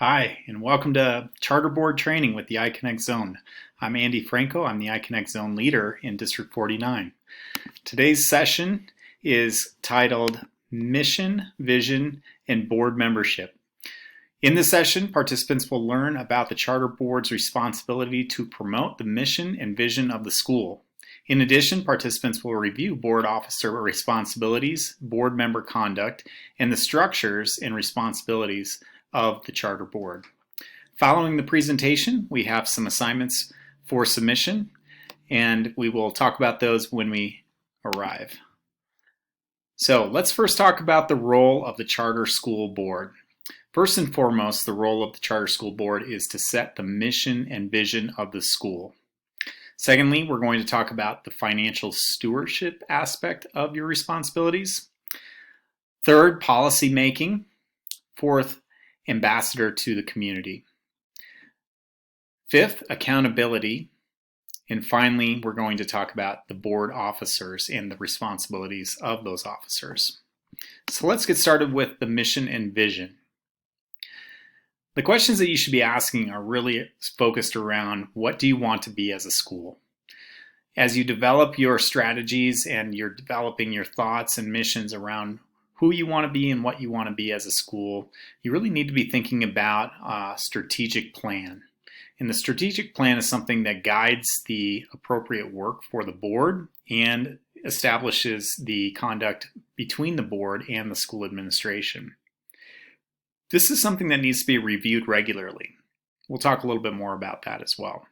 Hi, and welcome to Charter Board Training with the iConnect Zone. I'm Andy Franco. I'm the iConnect Zone leader in District 49. Today's session is titled Mission, Vision, and Board Membership. In this session, participants will learn about the Charter Board's responsibility to promote the mission and vision of the school. In addition, participants will review board officer responsibilities, board member conduct, and the structures and responsibilities of the Charter Board. Following the presentation, we have some assignments for submission, and we will talk about those when we arrive. So let's first talk about the role of the Charter School Board. First and foremost, the role of the Charter School Board is to set the mission and vision of the school. Secondly, we're going to talk about the financial stewardship aspect of your responsibilities. Third, policy making. Fourth, ambassador to the community. Fifth, accountability. And finally, we're going to talk about the board officers and the responsibilities of those officers. So let's get started with the mission and vision. The questions that you should be asking are really focused around what do you want to be as a school? As you develop your strategies and you're developing your thoughts and missions around who you want to be and what you want to be as a school, you really need to be thinking about a strategic plan. And the strategic plan is something that guides the appropriate work for the board and establishes the conduct between the board and the school administration. This is something that needs to be reviewed regularly. We'll talk a little bit more about that as well.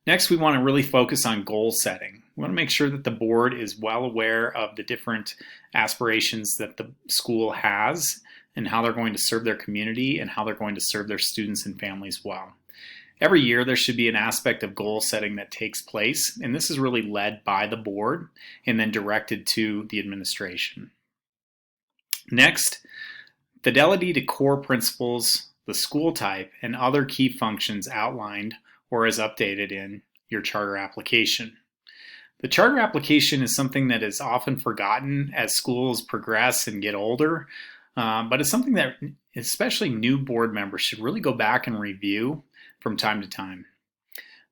Next, we want to really focus on goal setting. We want to make sure that the board is well aware of the different aspirations that the school has and how they're going to serve their community and how they're going to serve their students and families well. Every year, there should be an aspect of goal setting that takes place, and this is really led by the board and then directed to the administration. Next, fidelity to core principles, the school type, and other key functions outlined or as updated in your charter application. The charter application is something that is often forgotten as schools progress and get older, but it's something that especially new board members should really go back and review from time to time.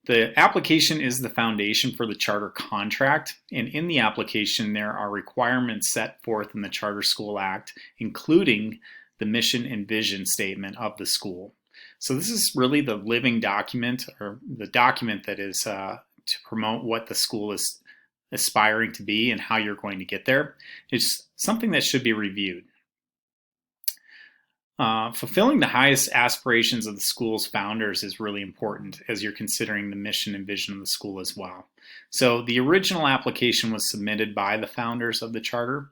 The application is the foundation for the charter contract, and in the application there are requirements set forth in the Charter School Act, including the mission and vision statement of the school. So this is really the living document, or the document that is to promote what the school is aspiring to be and how you're going to get there. It's something that should be reviewed. Fulfilling the highest aspirations of the school's founders is really important as you're considering the mission and vision of the school as well. So the original application was submitted by the founders of the charter,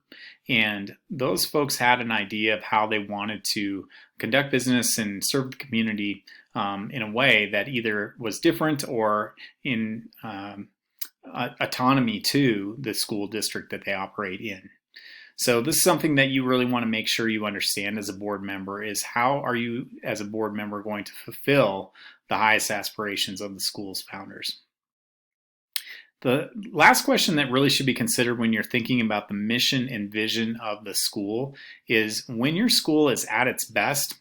and those folks had an idea of how they wanted to conduct business and serve the community in a way that either was different or in autonomy to the school district that they operate in. So this is something that you really want to make sure you understand as a board member, is how are you as a board member going to fulfill the highest aspirations of the school's founders. The last question that really should be considered when you're thinking about the mission and vision of the school is, when your school is at its best,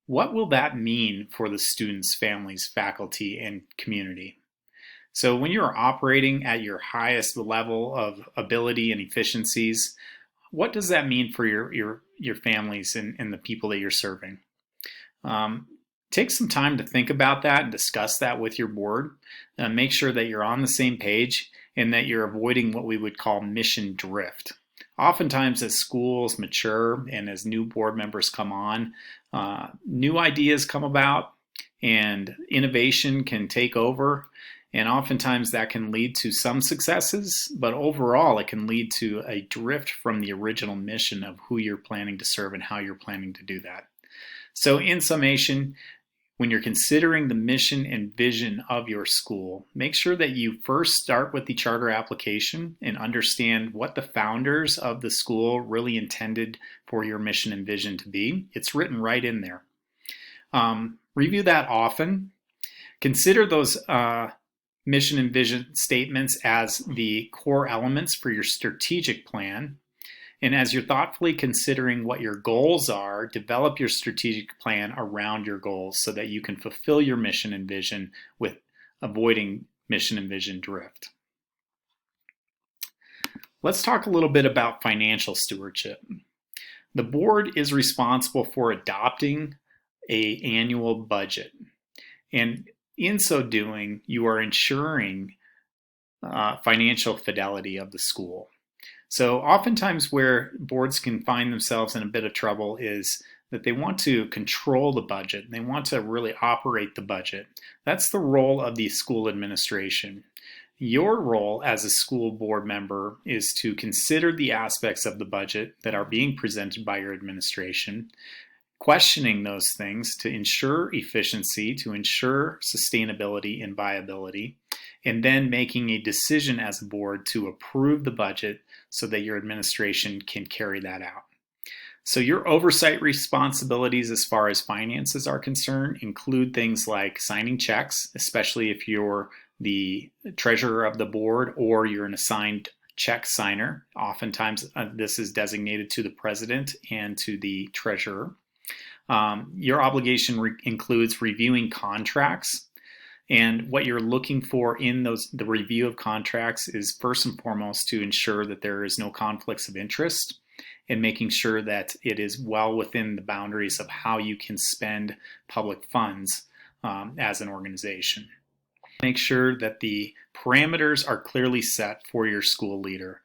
what will that mean for the students, families, faculty, and community? So when you're operating at your highest level of ability and efficiencies, what does that mean for your families and the people that you're serving? Take some time to think about that and discuss that with your board. Make sure that you're on the same page and that you're avoiding what we would call mission drift. Oftentimes as schools mature and as new board members come on, new ideas come about and innovation can take over. And oftentimes that can lead to some successes, but overall it can lead to a drift from the original mission of who you're planning to serve and how you're planning to do that. So in summation, when you're considering the mission and vision of your school, make sure that you first start with the charter application and understand what the founders of the school really intended for your mission and vision to be. It's written right in there. Review that often. Consider those mission and vision statements as the core elements for your strategic plan. And as you're thoughtfully considering what your goals are, develop your strategic plan around your goals so that you can fulfill your mission and vision with avoiding mission and vision drift. Let's talk a little bit about financial stewardship. The board is responsible for adopting an annual budget. And in so doing, you are ensuring financial fidelity of the school. So oftentimes where boards can find themselves in a bit of trouble is that they want to control the budget. They want to really operate the budget. That's the role of the school administration. Your role as a school board member is to consider the aspects of the budget that are being presented by your administration, questioning those things to ensure efficiency, to ensure sustainability and viability, and then making a decision as a board to approve the budget so that your administration can carry that out. So your oversight responsibilities as far as finances are concerned include things like signing checks, especially if you're the treasurer of the board or you're an assigned check signer. Oftentimes this is designated to the president and to the treasurer. Your obligation includes reviewing contracts. And what you're looking for in the review of contracts is first and foremost to ensure that there is no conflicts of interest and making sure that it is well within the boundaries of how you can spend public funds as an organization. Make sure that the parameters are clearly set for your school leader.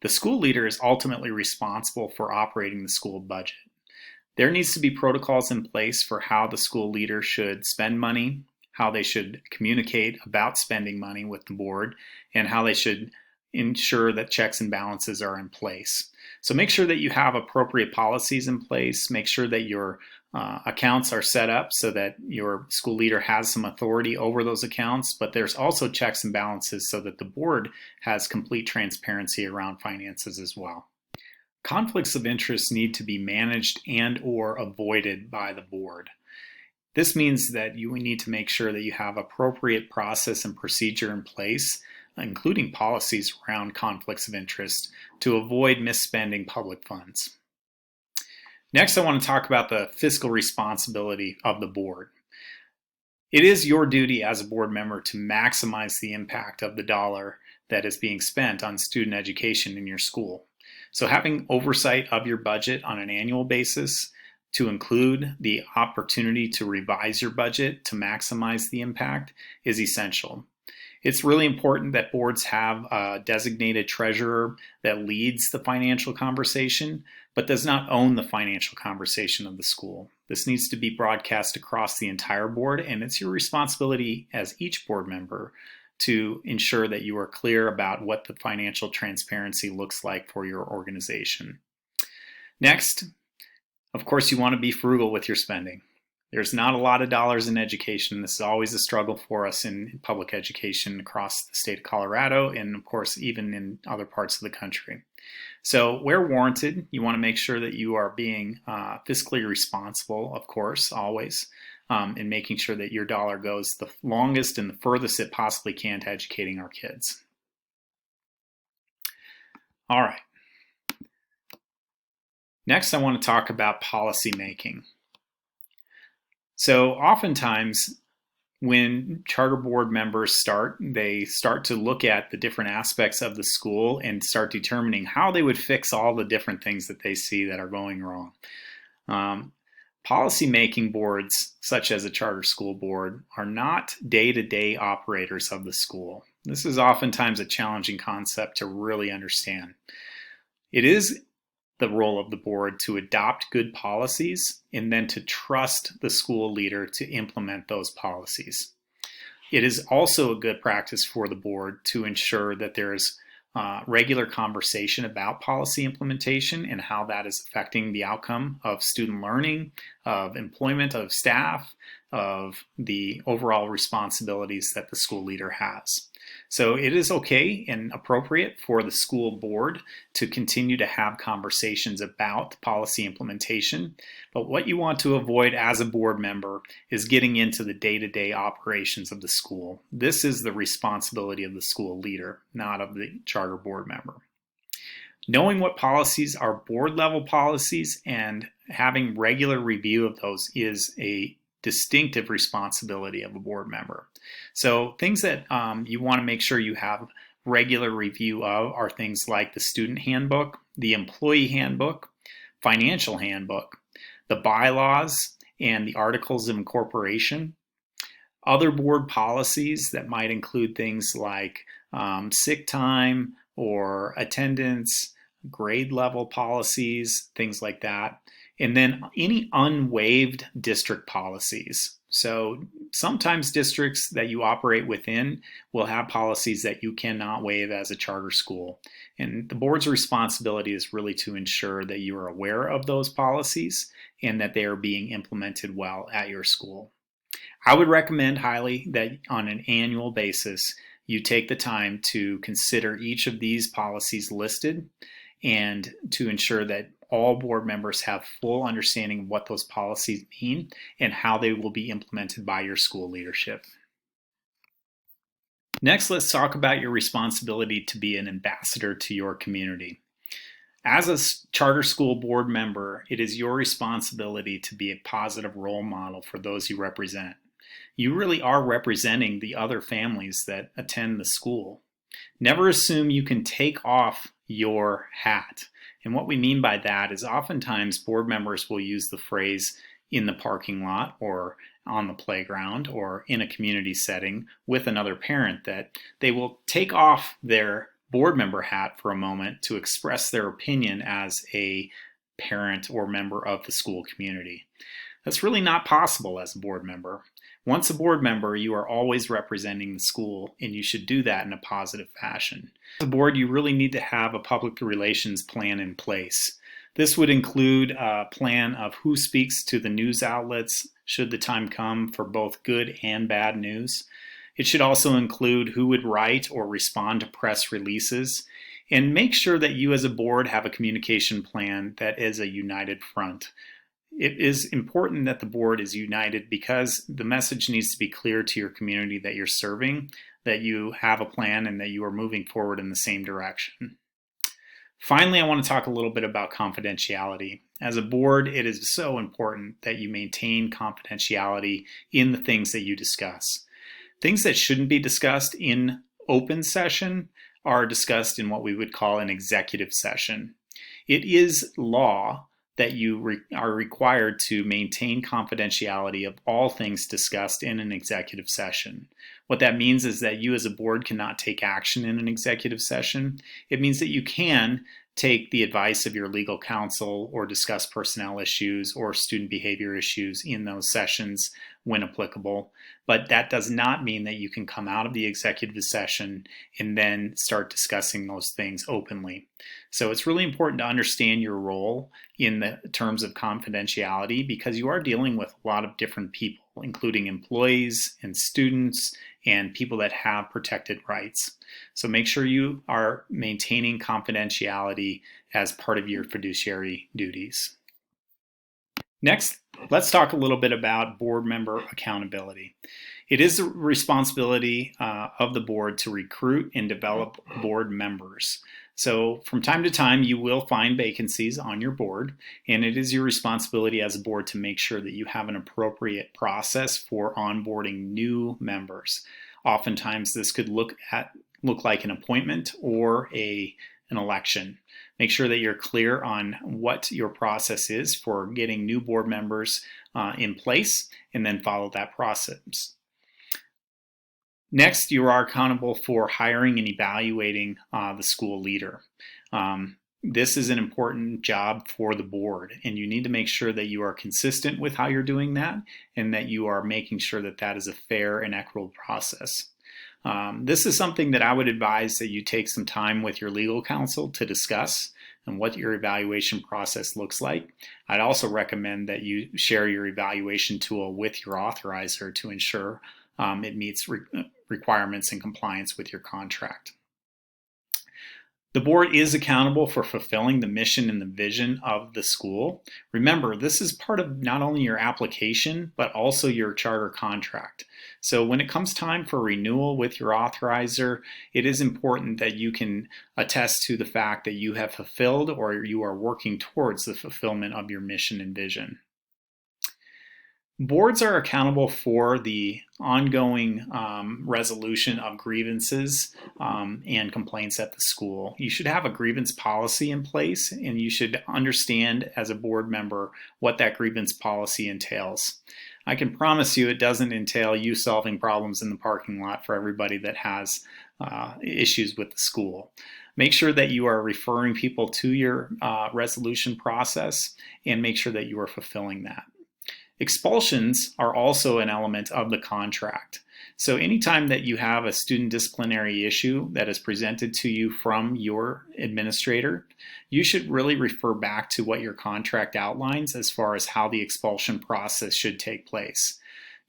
The school leader is ultimately responsible for operating the school budget. There needs to be protocols in place for how the school leader should spend money, how they should communicate about spending money with the board, and how they should ensure that checks and balances are in place. So make sure that you have appropriate policies in place. Make sure that your accounts are set up so that your school leader has some authority over those accounts, but there's also checks and balances so that the board has complete transparency around finances as well. Conflicts of interest need to be managed and or avoided by the board. This means that you need to make sure that you have appropriate process and procedure in place, including policies around conflicts of interest, to avoid misspending public funds. Next, I want to talk about the fiscal responsibility of the board. It is your duty as a board member to maximize the impact of the dollar that is being spent on student education in your school. So having oversight of your budget on an annual basis, to include the opportunity to revise your budget to maximize the impact, is essential. It's really important that boards have a designated treasurer that leads the financial conversation, but does not own the financial conversation of the school. This needs to be broadcast across the entire board, and it's your responsibility as each board member to ensure that you are clear about what the financial transparency looks like for your organization. Next, of course, you want to be frugal with your spending. There's not a lot of dollars in education. This is always a struggle for us in public education across the state of Colorado and, of course, even in other parts of the country. So where warranted, you want to make sure that you are being fiscally responsible, of course, always, in making sure that your dollar goes the longest and the furthest it possibly can to educating our kids. All right. Next, I want to talk about policy making. So oftentimes when charter board members they start to look at the different aspects of the school and start determining how they would fix all the different things that they see that are going wrong. Policy making boards, such as a charter school board, are not day-to-day operators of the school. This is oftentimes a challenging concept to really understand. It is the role of the board to adopt good policies and then to trust the school leader to implement those policies. It is also a good practice for the board to ensure that there is regular conversation about policy implementation and how that is affecting the outcome of student learning, of employment of staff, of the overall responsibilities that the school leader has. So it is okay and appropriate for the school board to continue to have conversations about policy implementation. But what you want to avoid as a board member is getting into the day-to-day operations of the school. This is the responsibility of the school leader, not of the charter board member. Knowing what policies are board level policies and having regular review of those is a distinctive responsibility of a board member. So things that you want to make sure you have regular review of are things like the student handbook, the employee handbook, financial handbook, the bylaws, and the articles of incorporation. Other board policies that might include things like sick time or attendance, grade level policies, things like that. And then any unwaived district policies. So sometimes districts that you operate within will have policies that you cannot waive as a charter school. And the board's responsibility is really to ensure that you are aware of those policies and that they are being implemented well at your school. I would recommend highly that on an annual basis, you take the time to consider each of these policies listed and to ensure that all board members have full understanding of what those policies mean and how they will be implemented by your school leadership. Next, let's talk about your responsibility to be an ambassador to your community. As a charter school board member, it is your responsibility to be a positive role model for those you represent. You really are representing the other families that attend the school. Never assume you can take off your hat. And what we mean by that is oftentimes board members will use the phrase in the parking lot or on the playground or in a community setting with another parent that they will take off their board member hat for a moment to express their opinion as a parent or member of the school community. That's really not possible as a board member. Once a board member, you are always representing the school, and you should do that in a positive fashion. As a board, you really need to have a public relations plan in place. This would include a plan of who speaks to the news outlets should the time come for both good and bad news. It should also include who would write or respond to press releases, and make sure that you as a board have a communication plan that is a united front. It is important that the board is united because the message needs to be clear to your community that you're serving, that you have a plan, and that you are moving forward in the same direction. Finally, I want to talk a little bit about confidentiality. As a board, it is so important that you maintain confidentiality in the things that you discuss. Things that shouldn't be discussed in open session are discussed in what we would call an executive session. It is law that you are required to maintain confidentiality of all things discussed in an executive session. What that means is that you as a board cannot take action in an executive session. It means that you can take the advice of your legal counsel or discuss personnel issues or student behavior issues in those sessions when applicable. But that does not mean that you can come out of the executive session and then start discussing those things openly. So it's really important to understand your role in the terms of confidentiality because you are dealing with a lot of different people, including employees and students and people that have protected rights. So make sure you are maintaining confidentiality as part of your fiduciary duties. Next, let's talk a little bit about board member accountability. It is the responsibility of the board to recruit and develop board members. So from time to time, you will find vacancies on your board, and it is your responsibility as a board to make sure that you have an appropriate process for onboarding new members. Oftentimes, this could look like an appointment or an election. Make sure that you're clear on what your process is for getting new board members in place, and then follow that process. Next, you are accountable for hiring and evaluating the school leader. This is an important job for the board, and you need to make sure that you are consistent with how you're doing that and that you are making sure that that is a fair and equitable process. This is something that I would advise that you take some time with your legal counsel to discuss and what your evaluation process looks like. I'd also recommend that you share your evaluation tool with your authorizer to ensure it meets requirements and compliance with your contract. The board is accountable for fulfilling the mission and the vision of the school. Remember, this is part of not only your application, but also your charter contract. So when it comes time for renewal with your authorizer, it is important that you can attest to the fact that you have fulfilled or you are working towards the fulfillment of your mission and vision. Boards are accountable for the ongoing resolution of grievances and complaints at the school. You should have a grievance policy in place, and you should understand as a board member what that grievance policy entails. I can promise you it doesn't entail you solving problems in the parking lot for everybody that has issues with the school. Make sure that you are referring people to your resolution process, and make sure that you are fulfilling that. Expulsions are also an element of the contract. So anytime that you have a student disciplinary issue that is presented to you from your administrator, you should really refer back to what your contract outlines as far as how the expulsion process should take place.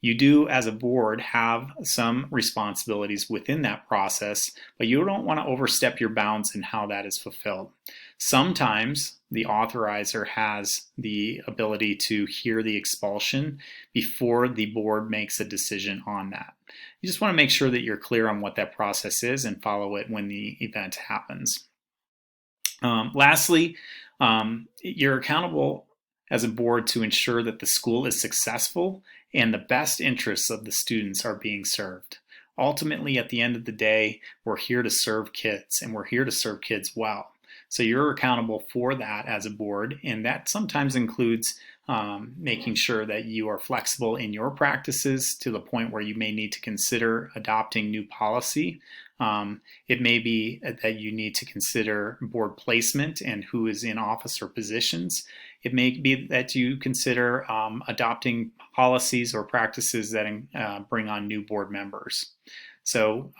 You do, as a board, have some responsibilities within that process, but you don't want to overstep your bounds in how that is fulfilled. Sometimes the authorizer has the ability to hear the expulsion before the board makes a decision on that. You just want to make sure that you're clear on what that process is and follow it when the event happens. Lastly, you're accountable as a board to ensure that the school is successful and the best interests of the students are being served. Ultimately, at the end of the day, we're here to serve kids, and we're here to serve kids well. So you're accountable for that as a board, and that sometimes includes making sure that you are flexible in your practices to the point where you may need to consider adopting new policy. It may be that you need to consider board placement and who is in office or positions. It may be that you consider adopting policies or practices that bring on new board members. So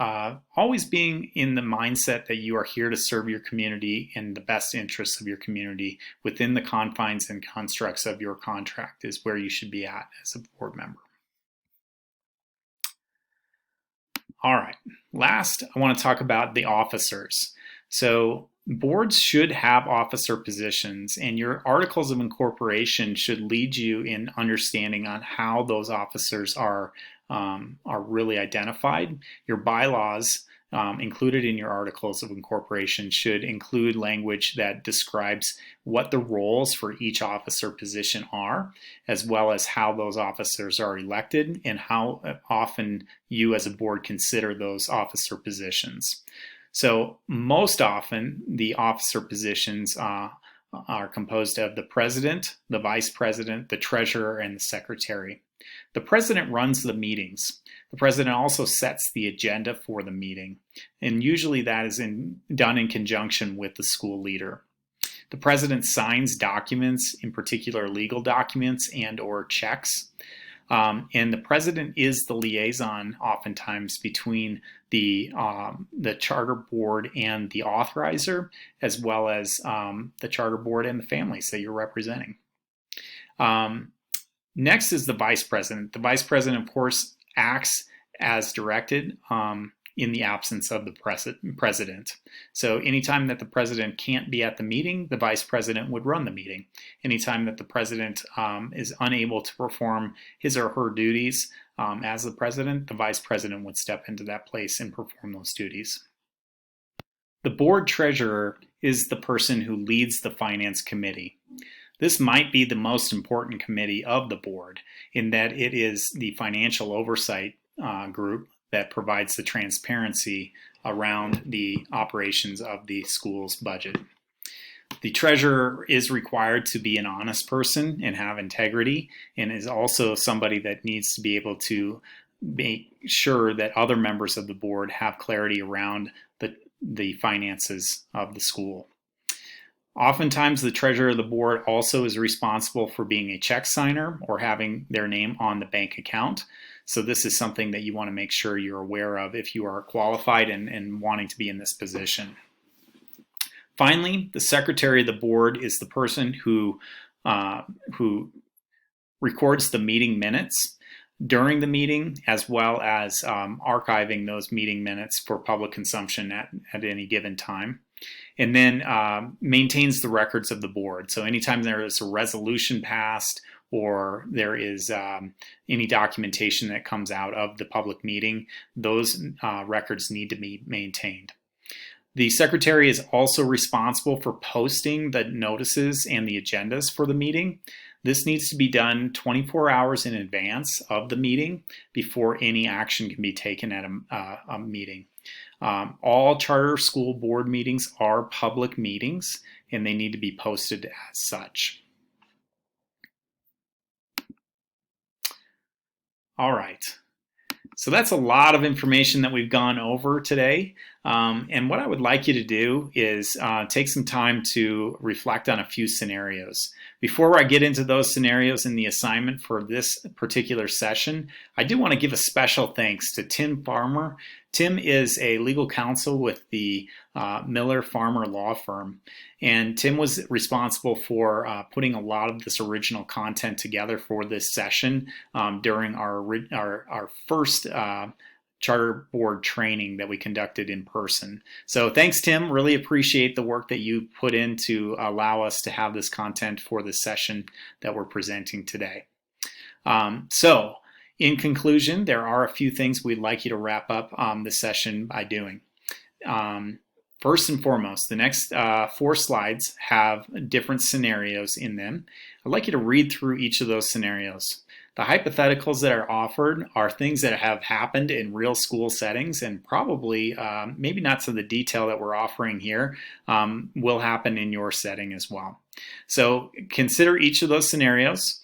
always being in the mindset that you are here to serve your community and the best interests of your community within the confines and constructs of your contract is where you should be at as a board member. All right, last I want to talk about the officers. So boards should have officer positions, and your articles of incorporation should lead you in understanding on how those officers are really identified. Your bylaws included in your articles of incorporation should include language that describes what the roles for each officer position are, as well as how those officers are elected and how often you as a board consider those officer positions. So most often the officer positions are composed of the president, the vice president, the treasurer, and the secretary. The president runs the meetings. The president also sets the agenda for the meeting, and usually that is done in conjunction with the school leader. The president signs documents, in particular legal documents and or checks. And the president is the liaison oftentimes between the charter board and the authorizer, as well as the charter board and the families that you're representing. Next is the vice president. The vice president, of course, acts as directed in the absence of the president. So anytime that the president can't be at the meeting, the vice president would run the meeting. Anytime that the president is unable to perform his or her duties as the president, the vice president would step into that place and perform those duties. The board treasurer is the person who leads the finance committee. This might be the most important committee of the board in that it is the financial oversight group that provides the transparency around the operations of the school's budget. The treasurer is required to be an honest person and have integrity, and is also somebody that needs to be able to make sure that other members of the board have clarity around the finances of the school. Oftentimes, the treasurer of the board also is responsible for being a check signer or having their name on the bank account. So this is something that you want to make sure you're aware of if you are qualified and wanting to be in this position. Finally, the secretary of the board is the person who records the meeting minutes during the meeting, as well as archiving those meeting minutes for public consumption at any given time. and then maintains the records of the board. So anytime there is a resolution passed or there is any documentation that comes out of the public meeting, those records need to be maintained. The secretary is also responsible for posting the notices and the agendas for the meeting. This needs to be done 24 hours in advance of the meeting before any action can be taken at a meeting. All charter school board meetings are public meetings and they need to be posted as such. All right. So that's a lot of information that we've gone over today. And what I would like you to do is take some time to reflect on a few scenarios. Before I get into those scenarios in the assignment for this particular session, I do want to give a special thanks to Tim Farmer. Tim is a legal counsel with the Miller Farmer Law Firm. And Tim was responsible for putting a lot of this original content together for this session during our first charter board training that we conducted in person. So thanks, Tim. Really appreciate the work that you put in to allow us to have this content for the session that we're presenting today. So in conclusion, there are a few things we'd like you to wrap up the session by doing. First and foremost, the next 4 slides have different scenarios in them. I'd like you to read through each of those scenarios. The hypotheticals that are offered are things that have happened in real school settings and probably, maybe not to the detail that we're offering here, will happen in your setting as well. So consider each of those scenarios.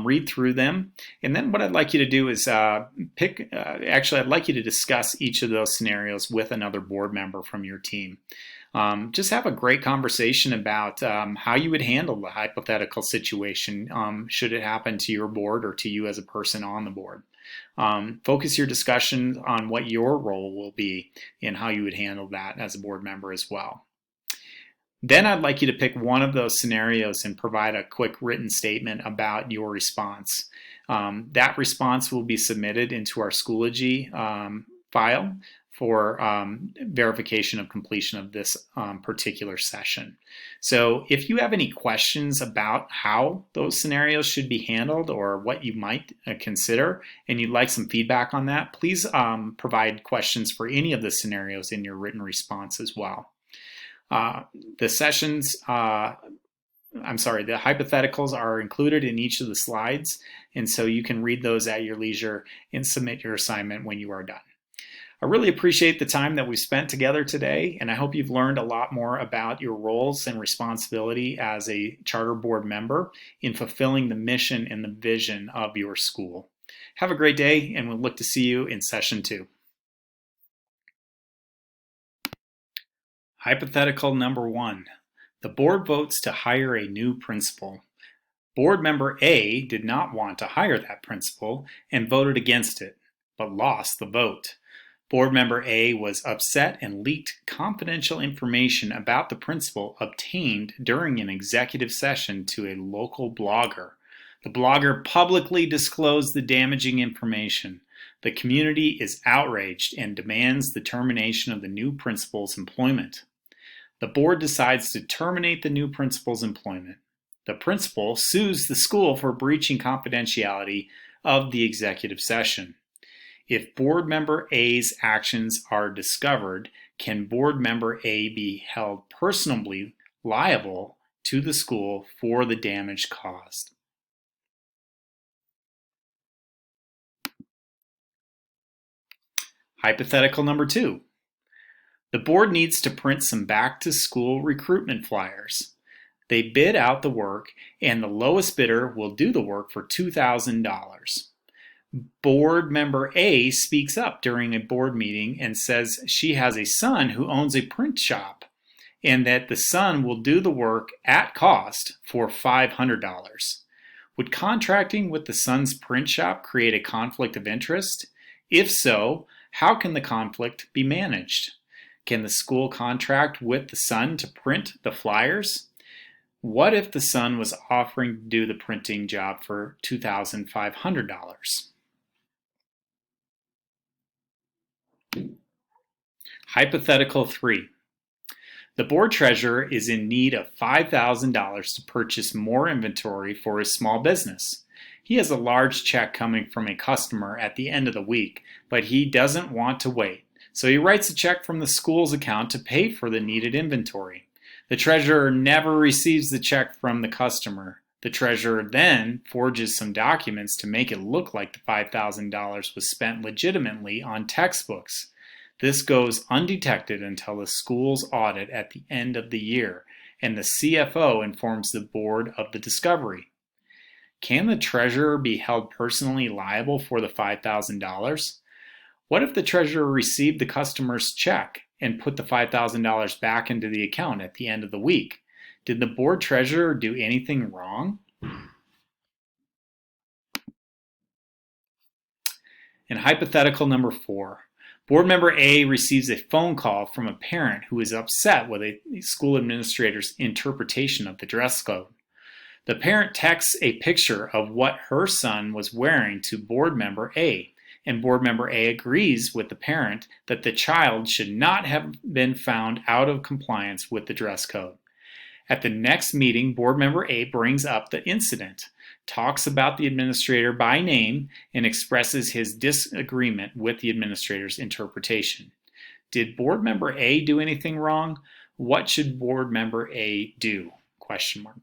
Read through them, and then what I'd like you to do is actually I'd like you to discuss each of those scenarios with another board member from your team. Just have a great conversation about how you would handle the hypothetical situation should it happen to your board or to you as a person on the board. Focus your discussion on what your role will be and how you would handle that as a board member as well. Then I'd like you to pick one of those scenarios and provide a quick written statement about your response. That response will be submitted into our Schoology file for verification of completion of this particular session. So if you have any questions about how those scenarios should be handled or what you might consider and you'd like some feedback on that, please provide questions for any of the scenarios in your written response as well. The hypotheticals are included in each of the slides, and so you can read those at your leisure and submit your assignment when you are done. I really appreciate the time that we spent together today, and I hope you've learned a lot more about your roles and responsibility as a charter board member in fulfilling the mission and the vision of your school. Have a great day, and we'll look to see you in session 2. Hypothetical number 1. The board votes to hire a new principal. Board member A did not want to hire that principal and voted against it, but lost the vote. Board member A was upset and leaked confidential information about the principal obtained during an executive session to a local blogger. The blogger publicly disclosed the damaging information. The community is outraged and demands the termination of the new principal's employment. The board decides to terminate the new principal's employment. The principal sues the school for breaching confidentiality of the executive session. If board member A's actions are discovered, can board member A be held personally liable to the school for the damage caused? Hypothetical number 2. The board needs to print some back-to-school recruitment flyers. They bid out the work, and the lowest bidder will do the work for $2,000. Board member A speaks up during a board meeting and says she has a son who owns a print shop and that the son will do the work at cost for $500. Would contracting with the son's print shop create a conflict of interest? If so, how can the conflict be managed? Can the school contract with the son to print the flyers? What if the son was offering to do the printing job for $2,500? Hypothetical 3. The board treasurer is in need of $5,000 to purchase more inventory for his small business. He has a large check coming from a customer at the end of the week, but he doesn't want to wait. So he writes a check from the school's account to pay for the needed inventory. The treasurer never receives the check from the customer. The treasurer then forges some documents to make it look like the $5,000 was spent legitimately on textbooks. This goes undetected until the school's audit at the end of the year, and the CFO informs the board of the discovery. Can the treasurer be held personally liable for the $5,000? What if the treasurer received the customer's check and put the $5,000 back into the account at the end of the week? Did the board treasurer do anything wrong? In hypothetical number 4, board member A receives a phone call from a parent who is upset with a school administrator's interpretation of the dress code. The parent texts a picture of what her son was wearing to board member A, and board member A agrees with the parent that the child should not have been found out of compliance with the dress code. At the next meeting, board member A brings up the incident, talks about the administrator by name, and expresses his disagreement with the administrator's interpretation. Did board member A do anything wrong? What should board member A do? Question mark.